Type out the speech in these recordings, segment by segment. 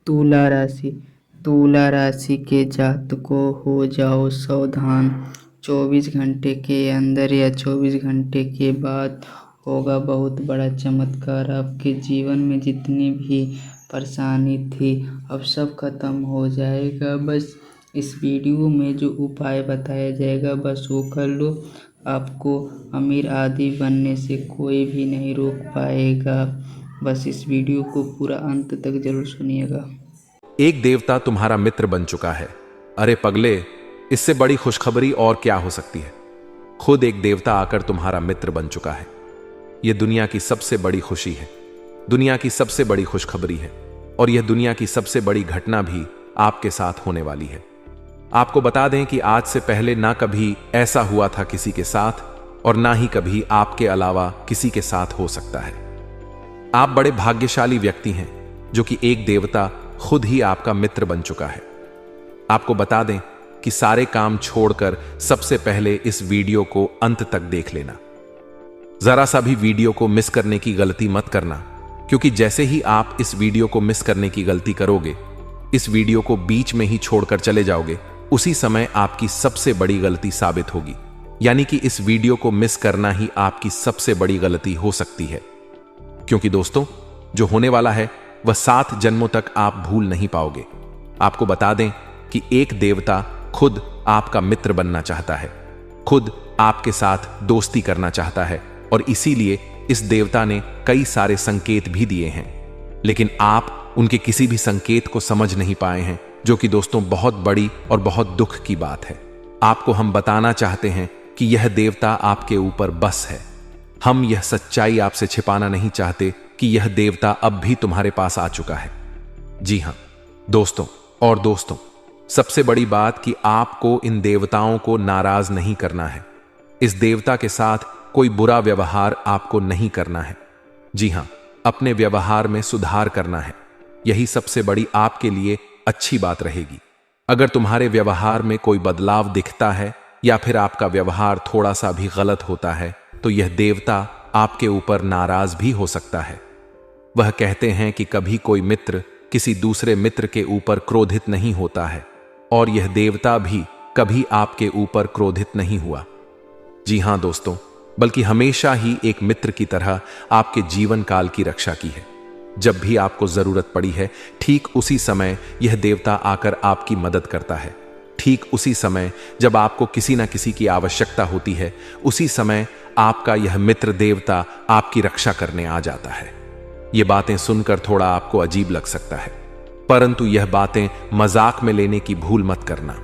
तुला राशि। तुला राशि के जातकों हो जाओ सावधान। 24 घंटे के अंदर या 24 घंटे के बाद होगा बहुत बड़ा चमत्कार। आपके जीवन में जितनी भी परेशानी थी अब सब खत्म हो जाएगा। बस इस वीडियो में जो उपाय बताया जाएगा बस वो कर लो। आपको अमीर आदि बनने से कोई भी नहीं रोक पाएगा। बस इस वीडियो को पूरा अंत तक जरूर सुनिएगा। एक देवता तुम्हारा मित्र बन चुका है। अरे पगले, इससे बड़ी खुशखबरी और क्या हो सकती है। खुद एक देवता आकर तुम्हारा मित्र बन चुका है। यह दुनिया की सबसे बड़ी खुशी है, दुनिया की सबसे बड़ी खुशखबरी है, और यह दुनिया की सबसे बड़ी घटना भी आपके साथ होने वाली है। आपको बता दें कि आज से पहले ना कभी ऐसा हुआ था किसी के साथ, और ना ही कभी आपके अलावा किसी के साथ हो सकता है। आप बड़े भाग्यशाली व्यक्ति हैं जो कि एक देवता खुद ही आपका मित्र बन चुका है। आपको बता दें कि सारे काम छोड़कर सबसे पहले इस वीडियो को अंत तक देख लेना। जरा सा भी वीडियो को मिस करने की गलती मत करना, क्योंकि जैसे ही आप इस वीडियो को मिस करने की गलती करोगे, इस वीडियो को बीच में ही छोड़कर चले जाओगे, उसी समय आपकी सबसे बड़ी गलती साबित होगी। यानी कि इस वीडियो को मिस करना ही आपकी सबसे बड़ी गलती हो सकती है। क्योंकि दोस्तों, जो होने वाला है वह 7 जन्मों तक आप भूल नहीं पाओगे। आपको बता दें कि एक देवता खुद आपका मित्र बनना चाहता है, खुद आपके साथ दोस्ती करना चाहता है, और इसीलिए इस देवता ने कई सारे संकेत भी दिए हैं, लेकिन आप उनके किसी भी संकेत को समझ नहीं पाए हैं, जो कि दोस्तों बहुत बड़ी और बहुत दुख की बात है। आपको हम बताना चाहते हैं कि यह देवता आपके ऊपर बस है। हम यह सच्चाई आपसे छिपाना नहीं चाहते कि यह देवता अब भी तुम्हारे पास आ चुका है। जी हां दोस्तों, और दोस्तों, सबसे बड़ी बात कि आपको इन देवताओं को नाराज नहीं करना है। इस देवता के साथ कोई बुरा व्यवहार आपको नहीं करना है। जी हां, अपने व्यवहार में सुधार करना है। यही सबसे बड़ी आपके लिए अच्छी बात रहेगी। अगर तुम्हारे व्यवहार में कोई बदलाव दिखता है या फिर आपका व्यवहार थोड़ा सा भी गलत होता है, तो यह देवता आपके ऊपर नाराज भी हो सकता है। वह कहते हैं कि कभी कोई मित्र किसी दूसरे मित्र के ऊपर क्रोधित नहीं होता है, और यह देवता भी कभी आपके ऊपर क्रोधित नहीं हुआ। जी हां दोस्तों, बल्कि हमेशा ही एक मित्र की तरह आपके जीवन काल की रक्षा की है। जब भी आपको जरूरत पड़ी है, ठीक उसी समय यह देवता आकर आपकी मदद करता है। ठीक उसी समय जब आपको किसी न किसी की आवश्यकता होती है, उसी समय आपका यह मित्र देवता आपकी रक्षा करने आ जाता है। ये बातें सुनकर थोड़ा आपको अजीब लग सकता है, परंतु यह बातें मजाक में लेने की भूल मत करना।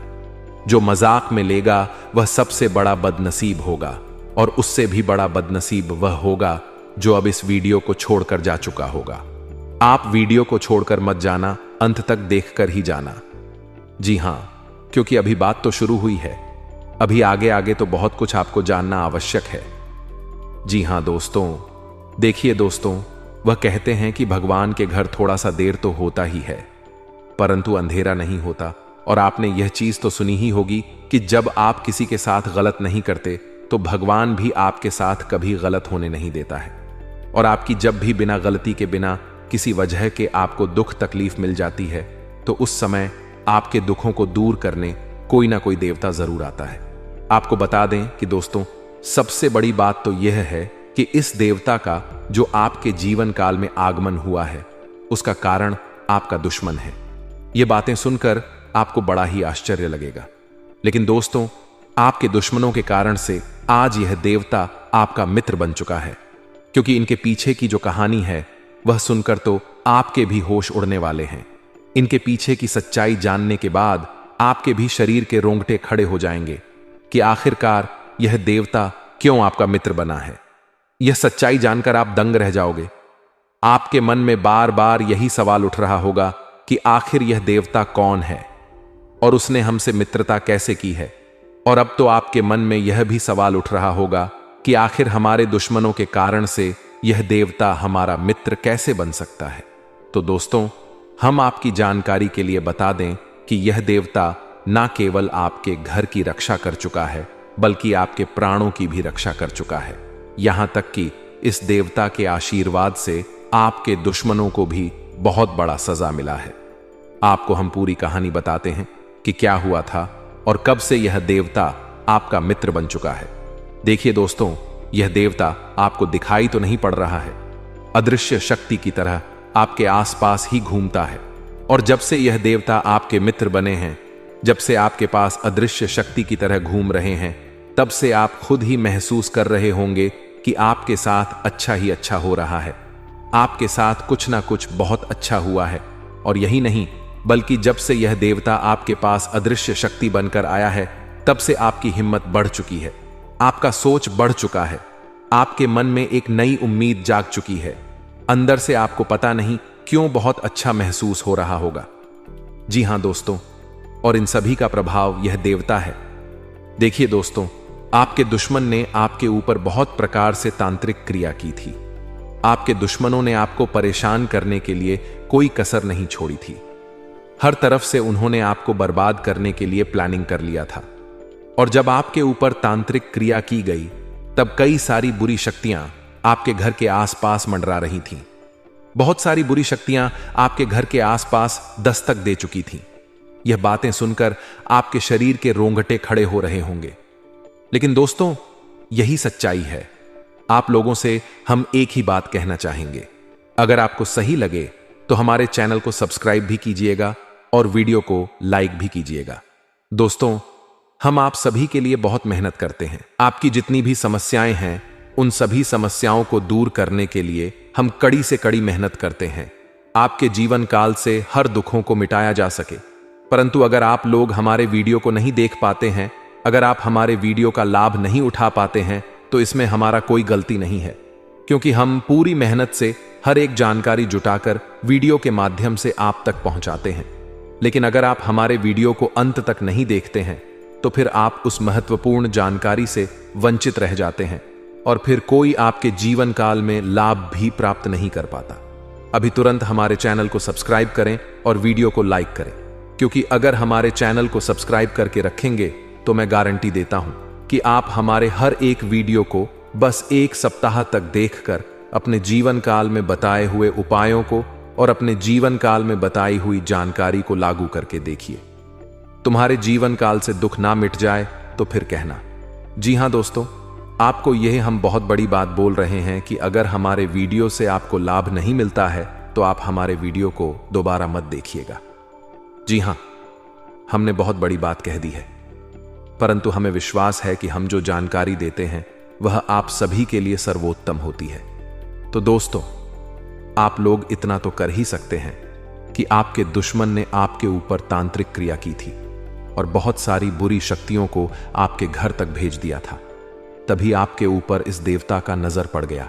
जो मजाक में लेगा वह सबसे बड़ा बदनसीब होगा, और उससे भी बड़ा बदनसीब वह होगा जो अब इस वीडियो को छोड़कर जा चुका होगा। आप वीडियो को छोड़कर मत जाना, अंत तक देखकर ही जाना। जी हां, क्योंकि अभी बात तो शुरू हुई है। अभी आगे आगे तो बहुत कुछ आपको जानना आवश्यक है। जी हां दोस्तों, देखिए दोस्तों, वह कहते हैं कि भगवान के घर थोड़ा सा देर तो होता ही है, परंतु अंधेरा नहीं होता। और आपने यह चीज तो सुनी ही होगी कि जब आप किसी के साथ गलत नहीं करते तो भगवान भी आपके साथ कभी गलत होने नहीं देता है। और आपकी जब भी बिना गलती के, बिना किसी वजह के आपको दुख तकलीफ मिल जाती है, तो उस समय आपके दुखों को दूर करने कोई ना कोई देवता जरूर आता है। आपको बता दें कि दोस्तों, सबसे बड़ी बात तो यह है कि इस देवता का जो आपके जीवन काल में आगमन हुआ है, उसका कारण आपका दुश्मन है। ये बातें सुनकर आपको बड़ा ही आश्चर्य लगेगा, लेकिन दोस्तों, आपके दुश्मनों के कारण से आज यह देवता आपका मित्र बन चुका है। क्योंकि इनके पीछे की जो कहानी है वह सुनकर तो आपके भी होश उड़ने वाले हैं। इनके पीछे की सच्चाई जानने के बाद आपके भी शरीर के रोंगटे खड़े हो जाएंगे कि आखिरकार यह देवता क्यों आपका मित्र बना है। यह सच्चाई जानकर आप दंग रह जाओगे। आपके मन में बार बार यही सवाल उठ रहा होगा कि आखिर यह देवता कौन है और उसने हमसे मित्रता कैसे की है। और अब तो आपके मन में यह भी सवाल उठ रहा होगा कि आखिर हमारे दुश्मनों के कारण से यह देवता हमारा मित्र कैसे बन सकता है। तो दोस्तों, हम आपकी जानकारी के लिए बता दें कि यह देवता ना केवल आपके घर की रक्षा कर चुका है, बल्कि आपके प्राणों की भी रक्षा कर चुका है। यहां तक कि इस देवता के आशीर्वाद से आपके दुश्मनों को भी बहुत बड़ा सजा मिला है। आपको हम पूरी कहानी बताते हैं कि क्या हुआ था और कब से यह देवता आपका मित्र बन चुका है। देखिए दोस्तों, यह देवता आपको दिखाई तो नहीं पड़ रहा है, अदृश्य शक्ति की तरह आपके आसपास ही घूमता है। और जब से यह देवता आपके मित्र बने हैं, जब से आपके पास अदृश्य शक्ति की तरह घूम रहे हैं, तब से आप खुद ही महसूस कर रहे होंगे कि आपके साथ अच्छा ही अच्छा हो रहा है। आपके साथ कुछ ना कुछ बहुत अच्छा हुआ है। और यही नहीं, बल्कि जब से यह देवता आपके पास अदृश्य शक्ति बनकर आया है, तब से आपकी हिम्मत बढ़ चुकी है, आपका सोच बढ़ चुका है, आपके मन में एक नई उम्मीद जाग चुकी है। अंदर से आपको पता नहीं क्यों बहुत अच्छा महसूस हो रहा होगा। जी हां दोस्तों, और इन सभी का प्रभाव यह देवता है। देखिए दोस्तों, आपके दुश्मन ने आपके ऊपर बहुत प्रकार से तांत्रिक क्रिया की थी। आपके दुश्मनों ने आपको परेशान करने के लिए कोई कसर नहीं छोड़ी थी। हर तरफ से उन्होंने आपको बर्बाद करने के लिए प्लानिंग कर लिया था। और जब आपके ऊपर तांत्रिक क्रिया की गई, तब कई सारी बुरी शक्तियां आपके घर के आसपास मंडरा रही थीं। बहुत सारी बुरी शक्तियां आपके घर के आसपास दस्तक दे चुकी थीं। यह बातें सुनकर आपके शरीर के रोंगटे खड़े हो रहे होंगे। लेकिन दोस्तों, यही सच्चाई है। आप लोगों से हम एक ही बात कहना चाहेंगे, अगर आपको सही लगे तो हमारे चैनल को सब्सक्राइब भी कीजिएगा और वीडियो को लाइक भी कीजिएगा। दोस्तों, हम आप सभी के लिए बहुत मेहनत करते हैं। आपकी जितनी भी समस्याएं हैं, उन सभी समस्याओं को दूर करने के लिए हम कड़ी से कड़ी मेहनत करते हैं। आपके जीवन काल से हर दुखों को मिटाया जा सके। परंतु अगर आप लोग हमारे वीडियो को नहीं देख पाते हैं, अगर आप हमारे वीडियो का लाभ नहीं उठा पाते हैं, तो इसमें हमारा कोई गलती नहीं है, क्योंकि हम पूरी मेहनत से हर एक जानकारी जुटाकर वीडियो के माध्यम से आप तक पहुंचाते हैं। लेकिन अगर आप हमारे वीडियो को अंत तक नहीं देखते हैं, तो फिर आप उस महत्वपूर्ण जानकारी से वंचित रह जाते हैं और फिर कोई आपके जीवन काल में लाभ भी प्राप्त नहीं कर पाता। अभी तुरंत हमारे चैनल को सब्सक्राइब करें और वीडियो को लाइक करें, क्योंकि अगर हमारे चैनल को सब्सक्राइब करके रखेंगे तो मैं गारंटी देता हूं कि आप हमारे हर एक वीडियो को बस एक सप्ताह तक देखकर अपने जीवन काल में बताए हुए उपायों को और अपने जीवन काल में बताई हुई जानकारी को लागू करके देखिए। तुम्हारे जीवन काल से दुख ना मिट जाए तो फिर कहना। जी हां दोस्तों, आपको यह हम बहुत बड़ी बात बोल रहे हैं कि अगर हमारे वीडियो से आपको लाभ नहीं मिलता है तो आप हमारे वीडियो को दोबारा मत देखिएगा। जी हां, हमने बहुत बड़ी बात कह दी है, परंतु हमें विश्वास है कि हम जो जानकारी देते हैं वह आप सभी के लिए सर्वोत्तम होती है। तो दोस्तों, आप लोग इतना तो कर ही सकते हैं कि आपके दुश्मन ने आपके ऊपर तांत्रिक क्रिया की थी और बहुत सारी बुरी शक्तियों को आपके घर तक भेज दिया था। तभी आपके ऊपर इस देवता का नजर पड़ गया।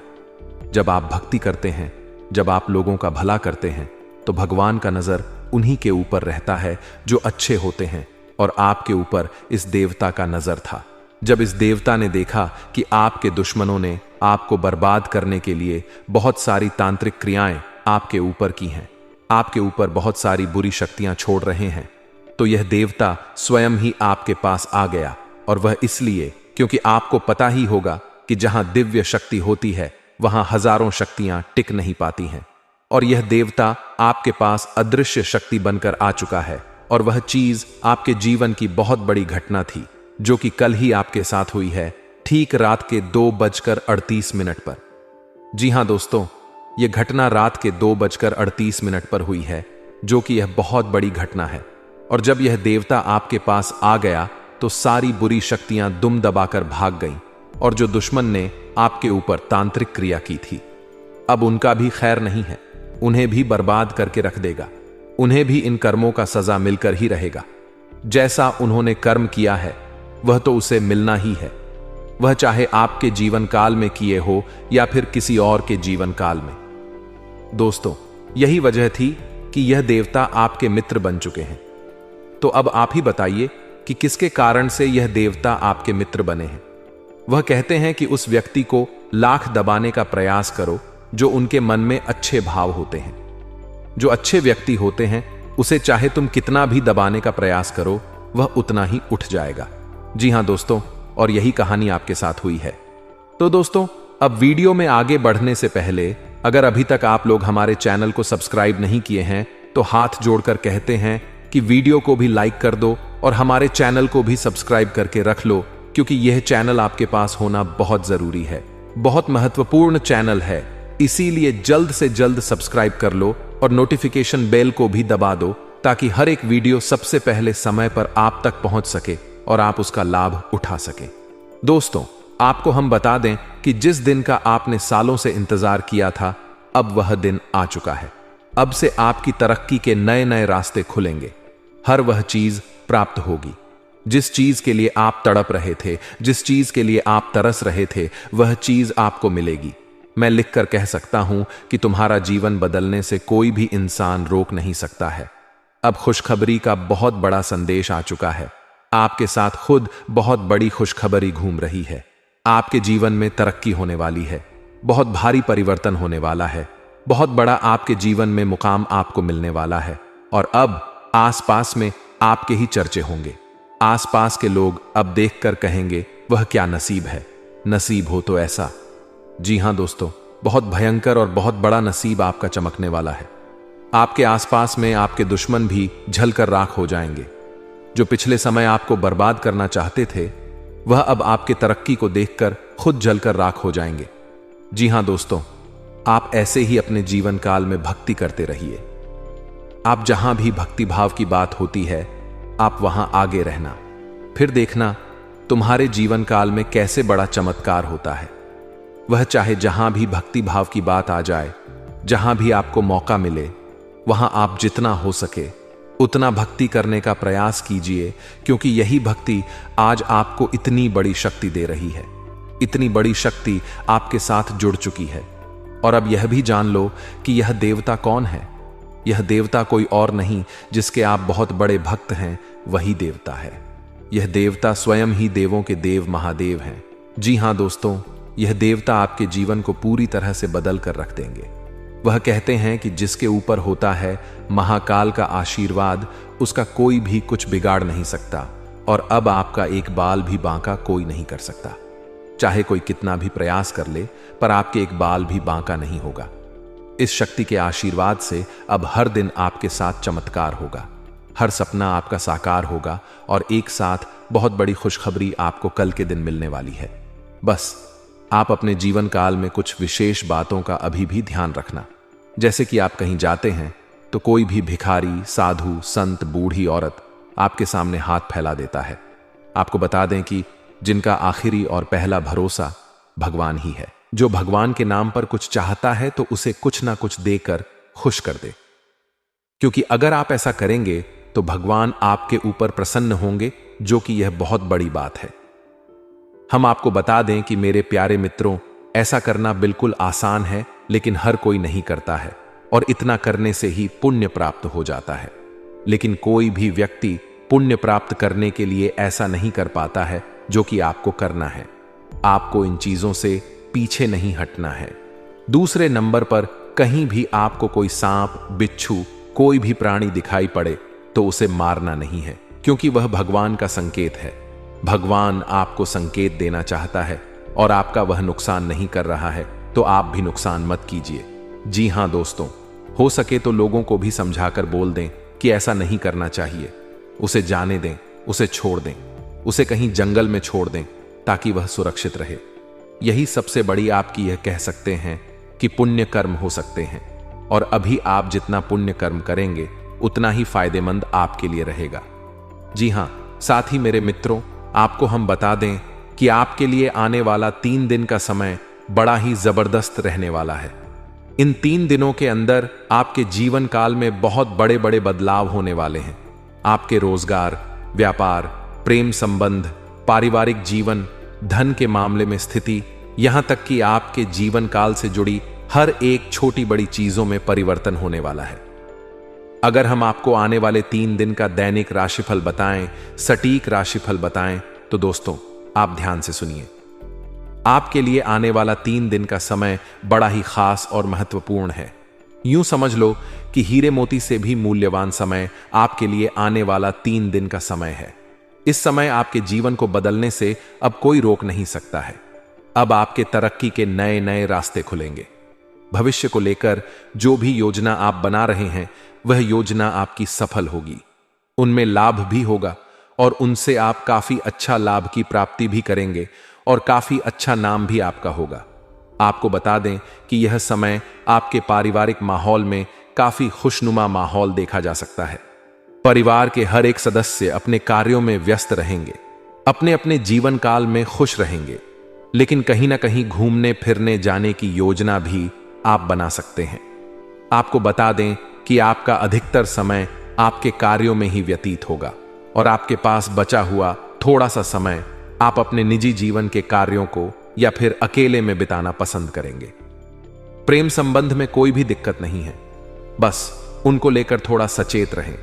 जब आप भक्ति करते हैं, जब आप लोगों का भला करते हैं, तो भगवान का नजर उन्हीं के ऊपर रहता है जो अच्छे होते हैं। और आपके ऊपर इस देवता का नजर था। जब इस देवता ने देखा कि आपके दुश्मनों ने आपको बर्बाद करने के लिए बहुत सारी तांत्रिक क्रियाएं आपके ऊपर की हैं, आपके ऊपर बहुत सारी बुरी शक्तियां छोड़ रहे हैं, तो यह देवता स्वयं ही आपके पास आ गया। और वह इसलिए क्योंकि आपको पता ही होगा कि जहां दिव्य शक्ति होती है वहां हजारों शक्तियां टिक नहीं पाती हैं। और यह देवता आपके पास अदृश्य शक्ति बनकर आ चुका है। और वह चीज आपके जीवन की बहुत बड़ी घटना थी, जो कि कल ही आपके साथ हुई है, ठीक रात के 2:38 पर। जी हां दोस्तों, यह घटना रात के 2:38 पर हुई है, जो कि यह बहुत बड़ी घटना है। और जब यह देवता आपके पास आ गया तो सारी बुरी शक्तियां दुम दबाकर भाग गईं। और जो दुश्मन ने आपके ऊपर तांत्रिक क्रिया की थी, अब उनका भी खैर नहीं है, उन्हें भी बर्बाद करके रख देगा। उन्हें भी इन कर्मों का सजा मिलकर ही रहेगा। जैसा उन्होंने कर्म किया है वह तो उसे मिलना ही है, वह चाहे आपके जीवन काल में किए हो या फिर किसी और के जीवन काल में। दोस्तों, यही वजह थी कि यह देवता आपके मित्र बन चुके हैं। तो अब आप ही बताइए कि किसके कारण से यह देवता आपके मित्र बने हैं। वह कहते हैं कि उस व्यक्ति को लाख दबाने का प्रयास करो जो उनके मन में अच्छे भाव होते हैं। जो अच्छे व्यक्ति होते हैं उसे चाहे तुम कितना भी दबाने का प्रयास करो, वह उतना ही उठ जाएगा। जी हां दोस्तों, और यही कहानी आपके साथ हुई है। तो दोस्तों, अब वीडियो में आगे बढ़ने से पहले अगर अभी तक आप लोग हमारे चैनल को सब्सक्राइब नहीं किए हैं तो हाथ जोड़कर कहते हैं कि वीडियो को भी लाइक कर दो और हमारे चैनल को भी सब्सक्राइब करके रख लो, क्योंकि यह चैनल आपके पास होना बहुत जरूरी है, बहुत महत्वपूर्ण चैनल है। इसीलिए जल्द से जल्द सब्सक्राइब कर लो और नोटिफिकेशन बेल को भी दबा दो, ताकि हर एक वीडियो सबसे पहले समय पर आप तक पहुंच सके और आप उसका लाभ उठा सके। दोस्तों, आपको हम बता दें कि जिस दिन का आपने सालों से इंतजार किया था, अब वह दिन आ चुका है। अब से आपकी तरक्की के नए नए रास्ते खुलेंगे। हर वह चीज प्राप्त होगी जिस चीज के लिए आप तड़प रहे थे, जिस चीज के लिए आप तरस रहे थे, वह चीज आपको मिलेगी। मैं लिखकर कह सकता हूं कि तुम्हारा जीवन बदलने से कोई भी इंसान रोक नहीं सकता है। अब खुशखबरी का बहुत बड़ा संदेश आ चुका है। आपके साथ खुद बहुत बड़ी खुशखबरी घूम रही है। आपके जीवन में तरक्की होने वाली है, बहुत भारी परिवर्तन होने वाला है, बहुत बड़ा आपके जीवन में मुकाम आपको मिलने वाला है। और अब आसपास में आपके ही चर्चे होंगे। आसपास के लोग अब देखकर कहेंगे, वह क्या नसीब है, नसीब हो तो ऐसा। जी हां दोस्तों, बहुत भयंकर और बहुत बड़ा नसीब आपका चमकने वाला है। आपके आसपास में आपके दुश्मन भी जलकर राख हो जाएंगे। जो पिछले समय आपको बर्बाद करना चाहते थे, वह अब आपके तरक्की को देखकर खुद जलकर राख हो जाएंगे। जी हां दोस्तों, आप ऐसे ही अपने जीवन काल में भक्ति करते रहिए। आप जहां भी भक्ति भाव की बात होती है, आप वहां आगे रहना। फिर देखना तुम्हारे जीवन काल में कैसे बड़ा चमत्कार होता है। वह चाहे जहां भी भक्ति भाव की बात आ जाए, जहां भी आपको मौका मिले, वहां आप जितना हो सके उतना भक्ति करने का प्रयास कीजिए, क्योंकि यही भक्ति आज आपको इतनी बड़ी शक्ति दे रही है। इतनी बड़ी शक्ति आपके साथ जुड़ चुकी है। और अब यह भी जान लो कि यह देवता कौन है। यह देवता कोई और नहीं, जिसके आप बहुत बड़े भक्त हैं, वही देवता है। यह देवता स्वयं ही देवों के देव महादेव हैं। जी हां दोस्तों, यह देवता आपके जीवन को पूरी तरह से बदल कर रख देंगे। वह कहते हैं कि जिसके ऊपर होता है महाकाल का आशीर्वाद, उसका कोई भी कुछ बिगाड़ नहीं सकता। और अब आपका एक बाल भी बांका कोई नहीं कर सकता। चाहे कोई कितना भी प्रयास कर ले, पर आपके एक बाल भी बांका नहीं होगा। इस शक्ति के आशीर्वाद से अब हर दिन आपके साथ चमत्कार होगा, हर सपना आपका साकार होगा और एक साथ बहुत बड़ी खुशखबरी आपको कल के दिन मिलने वाली है। बस आप अपने जीवन काल में कुछ विशेष बातों का अभी भी ध्यान रखना। जैसे कि आप कहीं जाते हैं तो कोई भी भिखारी, साधु, संत, बूढ़ी औरत आपके सामने हाथ फैला देता है। आपको बता दें कि जिनका आखिरी और पहला भरोसा भगवान ही है। जो भगवान के नाम पर कुछ चाहता है तो उसे कुछ ना कुछ देकर खुश कर दे, क्योंकि अगर आप ऐसा करेंगे तो भगवान आपके ऊपर प्रसन्न होंगे, जो कि यह बहुत बड़ी बात है। हम आपको बता दें कि मेरे प्यारे मित्रों, ऐसा करना बिल्कुल आसान है, लेकिन हर कोई नहीं करता है और इतना करने से ही पुण्य प्राप्त हो जाता है। लेकिन कोई भी व्यक्ति पुण्य प्राप्त करने के लिए ऐसा नहीं कर पाता है जो कि आपको करना है। आपको इन चीजों से पीछे नहीं हटना है। दूसरे नंबर पर, कहीं भी आपको कोई सांप, बिच्छू, कोई भी प्राणी दिखाई पड़े तो उसे मारना नहीं है, क्योंकि वह भगवान का संकेत है। भगवान आपको संकेत देना चाहता है और आपका वह नुकसान नहीं कर रहा है, तो आप भी नुकसान मत कीजिए। जी हां दोस्तों, हो सके तो लोगों को भी समझाकर बोल दें कि ऐसा नहीं करना चाहिए। उसे जाने दें, उसे छोड़ दें, उसे कहीं जंगल में छोड़ दें, ताकि वह सुरक्षित रहे। यही सबसे बड़ी आपकी यह कह सकते हैं कि पुण्य कर्म हो सकते हैं। और अभी आप जितना पुण्य कर्म करेंगे उतना ही फायदेमंद आपके लिए रहेगा। जी हां, साथ ही मेरे मित्रों, आपको हम बता दें कि आपके लिए आने वाला 3 दिन का समय बड़ा ही जबरदस्त रहने वाला है। इन 3 दिनों के अंदर आपके जीवन काल में बहुत बड़े बड़े बदलाव होने वाले हैं। आपके रोजगार, व्यापार, प्रेम संबंध, पारिवारिक जीवन, धन के मामले में स्थिति, यहां तक कि आपके जीवन काल से जुड़ी हर एक छोटी बड़ी चीजों में परिवर्तन होने वाला है। अगर हम आपको आने वाले 3 दिन का दैनिक राशिफल बताएं, सटीक राशिफल बताएं, तो दोस्तों आप ध्यान से सुनिए। आपके लिए आने वाला 3 दिन का समय बड़ा ही खास और महत्वपूर्ण है। यूं समझ लो कि हीरे मोती से भी मूल्यवान समय आपके लिए आने वाला 3 दिन का समय है। इस समय आपके जीवन को बदलने से अब कोई रोक नहीं सकता है। अब आपके तरक्की के नए नए रास्ते खुलेंगे। भविष्य को लेकर जो भी योजना आप बना रहे हैं, वह योजना आपकी सफल होगी। उनमें लाभ भी होगा और उनसे आप काफी अच्छा लाभ की प्राप्ति भी करेंगे और काफी अच्छा नाम भी आपका होगा। आपको बता दें कि यह समय आपके पारिवारिक माहौल में काफी खुशनुमा माहौल देखा जा सकता है। परिवार के हर एक सदस्य अपने कार्यों में व्यस्त रहेंगे, अपने अपने जीवन काल में खुश रहेंगे, लेकिन कहीं ना कहीं घूमने फिरने जाने की योजना भी आप बना सकते हैं। आपको बता दें कि आपका अधिकतर समय आपके कार्यों में ही व्यतीत होगा और आपके पास बचा हुआ थोड़ा सा समय आप अपने निजी जीवन के कार्यों को या फिर अकेले में बिताना पसंद करेंगे। प्रेम संबंध में कोई भी दिक्कत नहीं है, बस उनको लेकर थोड़ा सचेत रहें,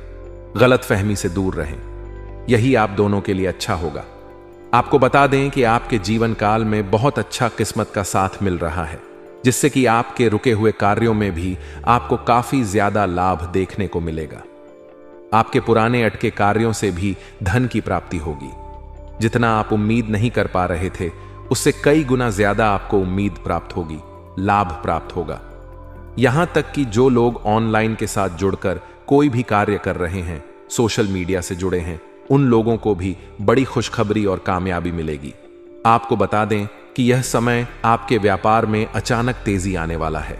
गलतफहमी से दूर रहें। यही आप दोनों के लिए अच्छा होगा। आपको बता दें कि आपके जीवन काल में बहुत अच्छा किस्मत का साथ मिल रहा है, जिससे कि आपके रुके हुए कार्यों में भी आपको काफी ज्यादा लाभ देखने को मिलेगा। आपके पुराने अटके कार्यों से भी धन की प्राप्ति होगी। जितना आप उम्मीद नहीं कर पा रहे थे, उससे कई गुना ज्यादा आपको उम्मीद प्राप्त होगी, लाभ प्राप्त होगा। यहां तक कि जो लोग ऑनलाइन के साथ जुड़कर कोई भी कार्य कर रहे हैं, सोशल मीडिया से जुड़े हैं, उन लोगों को भी बड़ी खुशखबरी और कामयाबी मिलेगी। आपको बता दें कि यह समय आपके व्यापार में अचानक तेजी आने वाला है।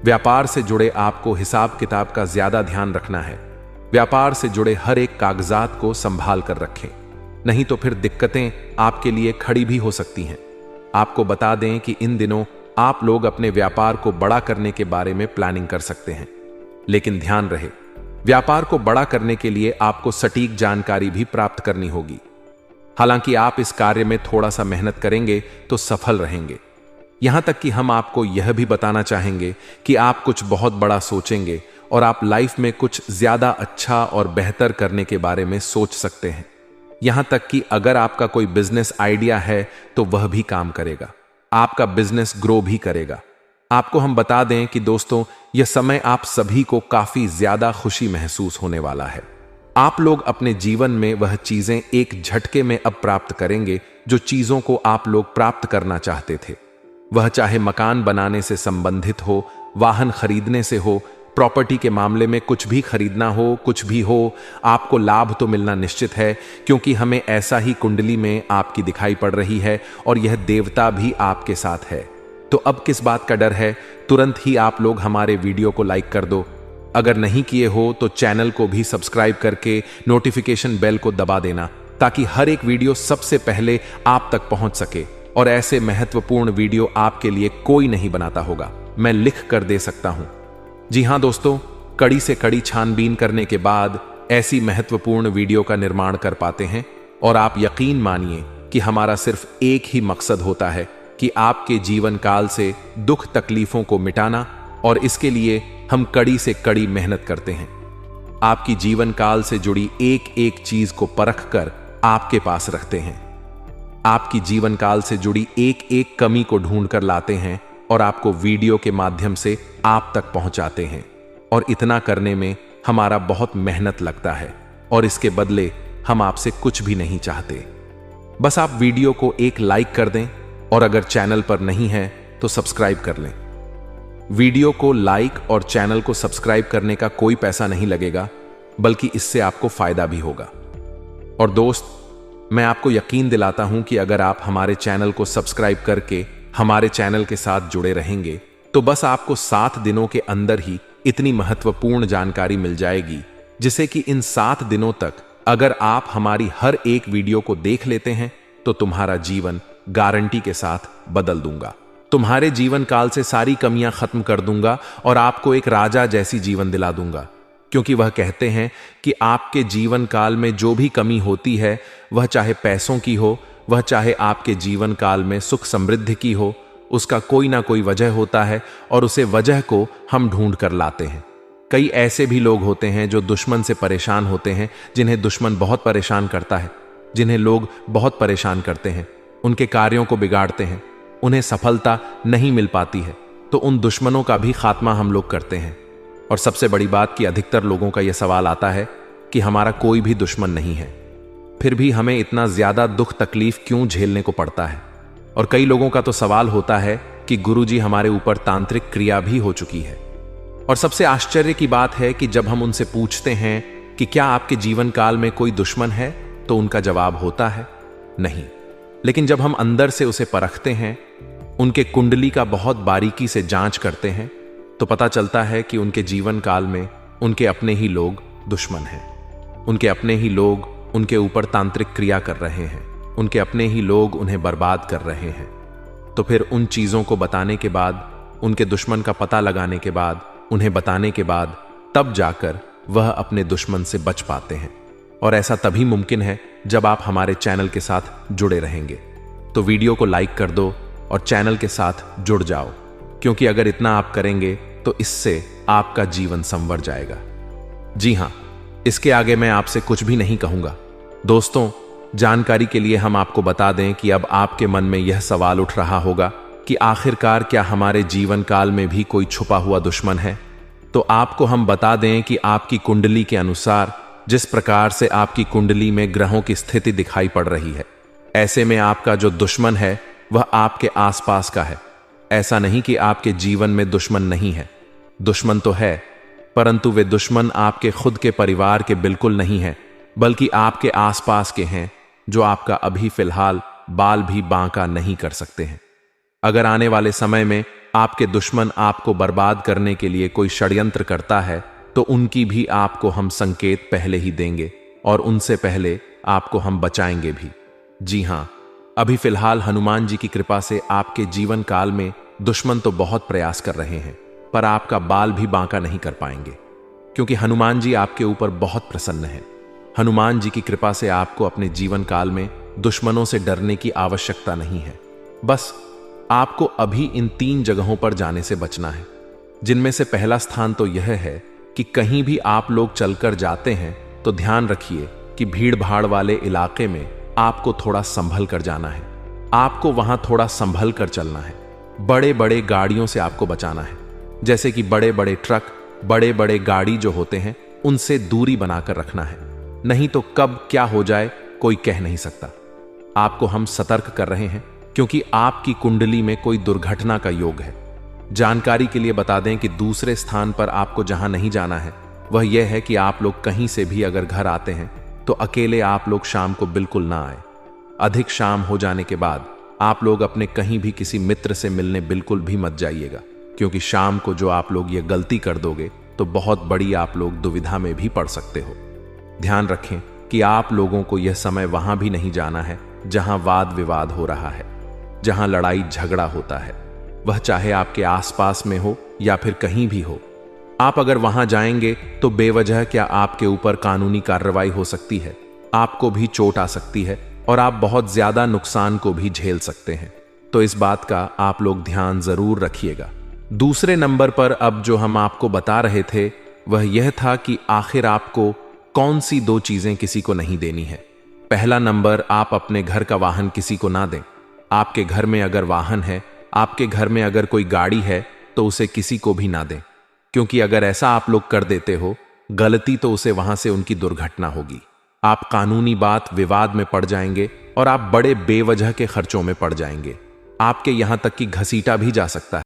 व्यापार से जुड़े आपको हिसाब किताब का ज्यादा ध्यान रखना है। व्यापार से जुड़े हर एक कागजात को संभाल कर रखें, नहीं तो फिर दिक्कतें आपके लिए खड़ी भी हो सकती हैं। आपको बता दें कि इन दिनों आप लोग अपने व्यापार को बड़ा करने के बारे में प्लानिंग कर सकते हैं, लेकिन ध्यान रहे, व्यापार को बड़ा करने के लिए आपको सटीक जानकारी भी प्राप्त करनी होगी। हालांकि आप इस कार्य में थोड़ा सा मेहनत करेंगे तो सफल रहेंगे। यहां तक कि हम आपको यह भी बताना चाहेंगे कि आप कुछ बहुत बड़ा सोचेंगे और आप लाइफ में कुछ ज्यादा अच्छा और बेहतर करने के बारे में सोच सकते हैं। यहां तक कि अगर आपका कोई बिजनेस आइडिया है तो वह भी काम करेगा, आपका बिजनेस ग्रो भी करेगा। आपको हम बता दें कि दोस्तों, यह समय आप सभी को काफी ज्यादा खुशी महसूस होने वाला है। आप लोग अपने जीवन में वह चीजें एक झटके में अब प्राप्त करेंगे जो चीजों को आप लोग प्राप्त करना चाहते थे। वह चाहे मकान बनाने से संबंधित हो, वाहन खरीदने से हो, प्रॉपर्टी के मामले में कुछ भी खरीदना हो, कुछ भी हो, आपको लाभ तो मिलना निश्चित है, क्योंकि हमें ऐसा ही कुंडली में आपकी दिखाई पड़ रही है और यह देवता भी आपके साथ है। तो अब किस बात का डर है? तुरंत ही आप लोग हमारे वीडियो को लाइक कर दो। अगर नहीं किए हो तो चैनल को भी सब्सक्राइब करके नोटिफिकेशन बेल को दबा देना, ताकि हर एक वीडियो सबसे पहले आप तक पहुंच सके। और ऐसे महत्वपूर्ण वीडियो आपके लिए कोई नहीं बनाता होगा, मैं लिख कर दे सकता हूं। जी हां दोस्तों, कड़ी से कड़ी छानबीन करने के बाद ऐसी महत्वपूर्ण वीडियो का निर्माण कर पाते हैं। और आप यकीन मानिए कि हमारा सिर्फ एक ही मकसद होता है कि आपके जीवन काल से दुख तकलीफों को मिटाना, और इसके लिए हम कड़ी से कड़ी मेहनत करते हैं। आपकी जीवन काल से जुड़ी एक एक चीज को परख कर आपके पास रखते हैं। आपकी जीवन काल से जुड़ी एक एक कमी को ढूंढ कर लाते हैं और आपको वीडियो के माध्यम से आप तक पहुंचाते हैं। और इतना करने में हमारा बहुत मेहनत लगता है और इसके बदले हम आपसे कुछ भी नहीं चाहते। बस आप वीडियो को एक लाइक कर दें और अगर चैनल पर नहीं है तो सब्सक्राइब कर लें। वीडियो को लाइक और चैनल को सब्सक्राइब करने का कोई पैसा नहीं लगेगा, बल्कि इससे आपको फायदा भी होगा। और दोस्त, मैं आपको यकीन दिलाता हूं कि अगर आप हमारे चैनल को सब्सक्राइब करके हमारे चैनल के साथ जुड़े रहेंगे तो बस आपको 7 दिनों के अंदर ही इतनी महत्वपूर्ण जानकारी मिल जाएगी, जिसे कि इन 7 दिनों तक अगर आप हमारी हर एक वीडियो को देख लेते हैं तो तुम्हारा जीवन गारंटी के साथ बदल दूंगा। तुम्हारे जीवन काल से सारी कमियां खत्म कर दूंगा और आपको एक राजा जैसी जीवन दिला दूंगा। क्योंकि वह कहते हैं कि आपके जीवन काल में जो भी कमी होती है, वह चाहे पैसों की हो, वह चाहे आपके जीवन काल में सुख समृद्धि की हो, उसका कोई ना कोई वजह होता है और उसे वजह को हम ढूंढ कर लाते हैं। कई ऐसे भी लोग होते हैं जो दुश्मन से परेशान होते हैं, जिन्हें दुश्मन बहुत परेशान करता है, जिन्हें लोग बहुत परेशान करते हैं, उनके कार्यों को बिगाड़ते हैं, उन्हें सफलता नहीं मिल पाती है, तो उन दुश्मनों का भी खात्मा हम लोग करते हैं। और सबसे बड़ी बात कि अधिकतर लोगों का यह सवाल आता है कि हमारा कोई भी दुश्मन नहीं है, फिर भी हमें इतना ज्यादा दुख तकलीफ क्यों झेलने को पड़ता है। और कई लोगों का तो सवाल होता है कि गुरुजी, हमारे ऊपर तांत्रिक क्रिया भी हो चुकी है, और सबसे आश्चर्य की बात है कि जब हम उनसे पूछते हैं कि क्या आपके जीवन काल में कोई दुश्मन है, तो उनका जवाब होता है नहीं। लेकिन जब हम अंदर से उसे परखते हैं, उनके कुंडली का बहुत बारीकी से जांच करते हैं, तो पता चलता है कि उनके जीवन काल में उनके अपने ही लोग दुश्मन हैं। उनके अपने ही लोग उनके ऊपर तांत्रिक क्रिया कर रहे हैं। उनके अपने ही लोग उन्हें बर्बाद कर रहे हैं। तो फिर उन चीज़ों को बताने के बाद, उनके दुश्मन का पता लगाने के बाद, उन्हें बताने के बाद, तब जाकर वह अपने दुश्मन से बच पाते हैं। और ऐसा तभी मुमकिन है जब आप हमारे चैनल के साथ जुड़े रहेंगे। तो वीडियो को लाइक कर दो और चैनल के साथ जुड़ जाओ, क्योंकि अगर इतना आप करेंगे तो इससे आपका जीवन संवर जाएगा। जी हां, इसके आगे मैं आपसे कुछ भी नहीं कहूंगा। दोस्तों, जानकारी के लिए हम आपको बता दें कि अब आपके मन में यह सवाल उठ रहा होगा कि आखिरकार क्या हमारे जीवन काल में भी कोई छुपा हुआ दुश्मन है? तो आपको हम बता दें कि आपकी कुंडली के अनुसार जिस प्रकार से आपकी कुंडली में ग्रहों की स्थिति दिखाई पड़ रही है, ऐसे में आपका जो दुश्मन है वह आपके आसपास का है। ऐसा नहीं कि आपके जीवन में दुश्मन नहीं है। दुश्मन तो है, परंतु वे दुश्मन आपके खुद के परिवार के बिल्कुल नहीं हैं, बल्कि आपके आसपास के हैं, जो आपका अभी फिलहाल बाल भी बांका नहीं कर सकते हैं। अगर आने वाले समय में आपके दुश्मन आपको बर्बाद करने के लिए कोई षड्यंत्र करता है, तो उनकी भी आपको हम संकेत पहले ही देंगे और उनसे पहले आपको हम बचाएंगे भी। जी हां, अभी फिलहाल हनुमान जी की कृपा से आपके जीवन काल में दुश्मन तो बहुत प्रयास कर रहे हैं, पर आपका बाल भी बांका नहीं कर पाएंगे, क्योंकि हनुमान जी आपके ऊपर बहुत प्रसन्न हैं। हनुमान जी की कृपा से आपको अपने जीवन काल में दुश्मनों से डरने की आवश्यकता नहीं है। बस आपको अभी इन 3 जगहों पर जाने से बचना है, जिनमें से पहला स्थान तो यह है कि कहीं भी आप लोग चलकर जाते हैं तो ध्यान रखिए कि भीड़ भाड़ वाले इलाके में आपको थोड़ा संभल कर जाना है। आपको वहां थोड़ा संभल कर चलना है। बड़े बड़े गाड़ियों से आपको बचाना है, जैसे कि बड़े बड़े ट्रक, बड़े बड़े गाड़ी जो होते हैं, उनसे दूरी बनाकर रखना है। नहीं तो कब क्या हो जाए कोई कह नहीं सकता। आपको हम सतर्क कर रहे हैं, क्योंकि आपकी कुंडली में कोई दुर्घटना का योग है। जानकारी के लिए बता दें कि दूसरे स्थान पर आपको जहां नहीं जाना है, वह यह है कि आप लोग कहीं से भी अगर घर आते हैं तो अकेले आप लोग शाम को बिल्कुल ना आए। अधिक शाम हो जाने के बाद आप लोग अपने कहीं भी किसी मित्र से मिलने बिल्कुल भी मत जाइएगा, क्योंकि शाम को जो आप लोग ये गलती कर दोगे तो बहुत बड़ी आप लोग दुविधा में भी पड़ सकते हो। ध्यान रखें कि आप लोगों को यह समय वहां भी नहीं जाना है जहां वाद विवाद हो रहा है, जहां लड़ाई झगड़ा होता है, वह चाहे आपके आसपास में हो या फिर कहीं भी हो। आप अगर वहां जाएंगे तो बेवजह क्या आपके ऊपर कानूनी कार्रवाई हो सकती है, आपको भी चोट आ सकती है और आप बहुत ज्यादा नुकसान को भी झेल सकते हैं। तो इस बात का आप लोग ध्यान जरूर रखिएगा। दूसरे नंबर पर अब जो हम आपको बता रहे थे वह यह था कि आखिर आपको कौन सी 2 चीजें किसी को नहीं देनी है। पहला नंबर, आप अपने घर का वाहन किसी को ना दें। आपके घर में अगर वाहन है, आपके घर में अगर कोई गाड़ी है, तो उसे किसी को भी ना दें, क्योंकि अगर ऐसा आप लोग कर देते हो गलती, तो उसे वहां से उनकी दुर्घटना होगी। आप कानूनी बात विवाद में पड़ जाएंगे और आप बड़े बेवजह के खर्चों में पड़ जाएंगे। आपके यहां तक कि घसीटा भी जा सकता है।